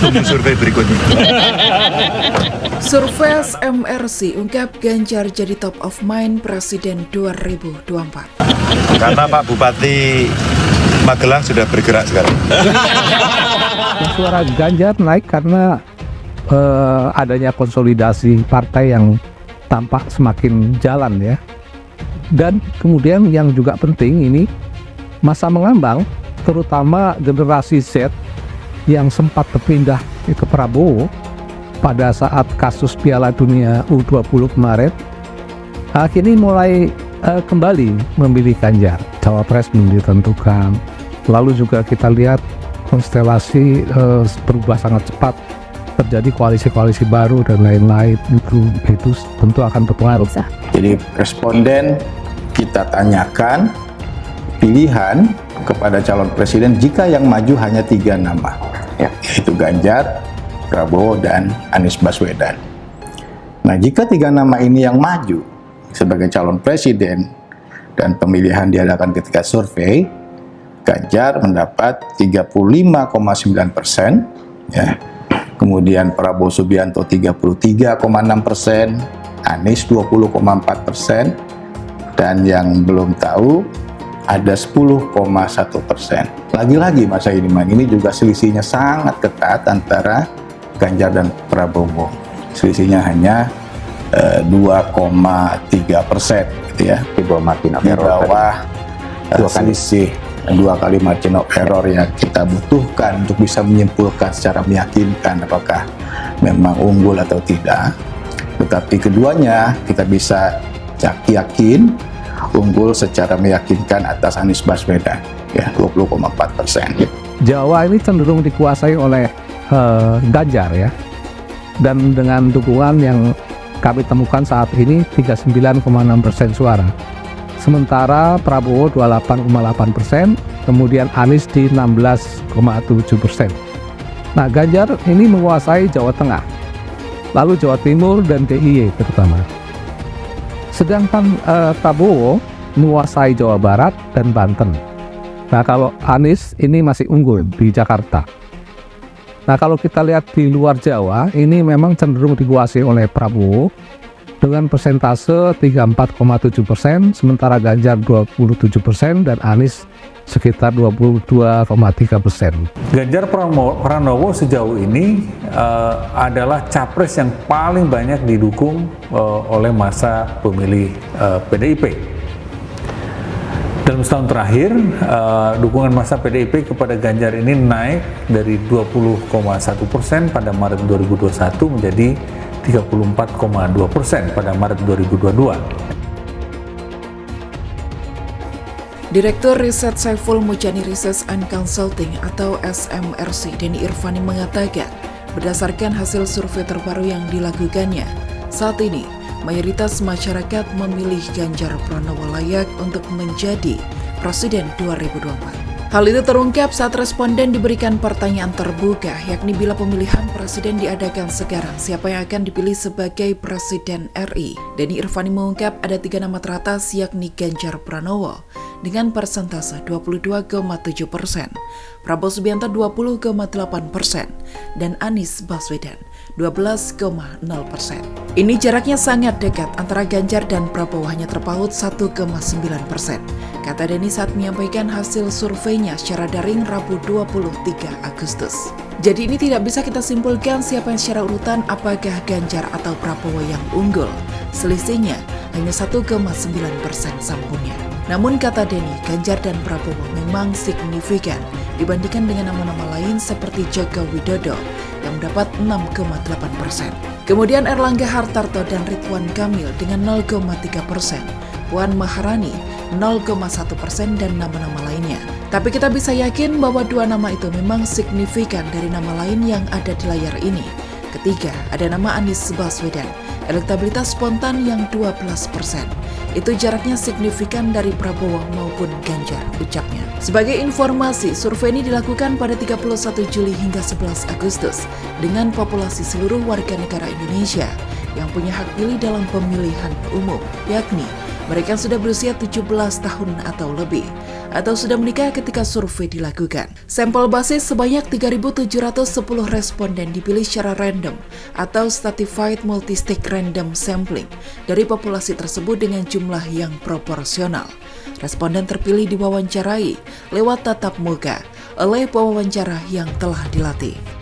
tunggu survei berikutnya. Survei SMRC ungkap Ganjar jadi top of mind Presiden 2024. Karena Pak Bupati Magelang sudah bergerak sekarang. Suara Ganjar naik karena adanya konsolidasi partai yang tampak semakin jalan ya. Dan kemudian yang juga penting ini masa mengambang, terutama generasi Z yang sempat berpindah ke Prabowo pada saat kasus Piala Dunia U20 kemarin, kini mulai kembali memilih Ganjar. Cawapres belum ditentukan. Lalu juga kita lihat konstelasi berubah sangat cepat, terjadi koalisi-koalisi baru dan lain-lain, itu tentu akan berpengaruh. Jadi responden kita tanyakan pilihan kepada calon presiden jika yang maju hanya 3 nama, yaitu Ganjar, Prabowo, dan Anies Baswedan. Nah, jika 3 nama ini yang maju sebagai calon presiden dan pemilihan diadakan ketika survei, Ganjar mendapat 35,9%, ya. Kemudian Prabowo Subianto 33,6%, Anies 20,4%, dan yang belum tahu ada 10,1%. Lagi-lagi Mas Aidiman, ini juga selisihnya sangat ketat antara Ganjar dan Prabowo. Selisihnya hanya 2,3%, gitu ya. Di bawah margin of Di error bawah Dua kali. selisih 2 kali margin of error yang kita butuhkan untuk bisa menyimpulkan secara meyakinkan apakah memang unggul atau tidak. Tetapi keduanya kita bisa yakin unggul secara meyakinkan atas Anies Baswedan, ya, 20,4%. Jawa ini cenderung dikuasai oleh Ganjar ya, dan dengan dukungan yang kami temukan saat ini 39,6% suara. Sementara Prabowo 28,8%, kemudian Anies di 16,7%. Nah, Ganjar ini menguasai Jawa Tengah, lalu Jawa Timur dan DIY terutama. Sedangkan Prabowo menguasai Jawa Barat dan Banten. Nah, kalau Anies ini masih unggul di Jakarta. Nah, kalau kita lihat di luar Jawa, ini memang cenderung dikuasai oleh Prabowo dengan persentase 34,7%, sementara Ganjar 27% dan Anies sekitar 22,3%. Ganjar Pranowo sejauh ini adalah capres yang paling banyak didukung oleh masa pemilih PDIP. Dalam setahun terakhir, dukungan masa PDIP kepada Ganjar ini naik dari 20,1% pada Maret 2021 menjadi 34,2% pada Maret 2022. Direktur Riset Saiful Mujani Research and Consulting atau SMRC Denny Irvani mengatakan, berdasarkan hasil survei terbaru yang dilakukannya, saat ini mayoritas masyarakat memilih Ganjar Pranowo layak untuk menjadi Presiden 2024. Hal itu terungkap saat responden diberikan pertanyaan terbuka, yakni bila pemilihan presiden diadakan sekarang, siapa yang akan dipilih sebagai Presiden RI. Denny Irvani mengungkap ada 3 nama teratas, yakni Ganjar Pranowo dengan persentase 22,7%, Prabowo Subianto 20,8%, dan Anies Baswedan 12,0%. Ini jaraknya sangat dekat antara Ganjar dan Prabowo, hanya terpaut 1,9%, kata Denny saat menyampaikan hasil surveinya secara daring Rabu 23 Agustus. Jadi ini tidak bisa kita simpulkan siapa yang secara urutan, apakah Ganjar atau Prabowo yang unggul. Selisihnya hanya 1,9% sambungnya. Namun kata Denny, Ganjar dan Prabowo memang signifikan dibandingkan dengan nama-nama lain seperti Joko Widodo yang mendapat 6,8%. Kemudian Erlangga Hartarto dan Ridwan Kamil dengan 0,3%, Puan Maharani 0,1% dan nama-nama lainnya. Tapi kita bisa yakin bahwa 2 nama itu memang signifikan dari nama lain yang ada di layar ini. Ketiga, ada nama Anies Baswedan, elektabilitas spontan yang 12%. Itu jaraknya signifikan dari Prabowo maupun Ganjar, ucapnya. Sebagai informasi, survei ini dilakukan pada 31 Juli hingga 11 Agustus dengan populasi seluruh warga negara Indonesia yang punya hak pilih dalam pemilihan umum, yakni mereka sudah berusia 17 tahun atau lebih, atau sudah menikah ketika survei dilakukan. Sampel basis sebanyak 3.710 responden dipilih secara random atau stratified multistage random sampling dari populasi tersebut dengan jumlah yang proporsional. Responden terpilih diwawancarai lewat tatap muka oleh pewawancara yang telah dilatih.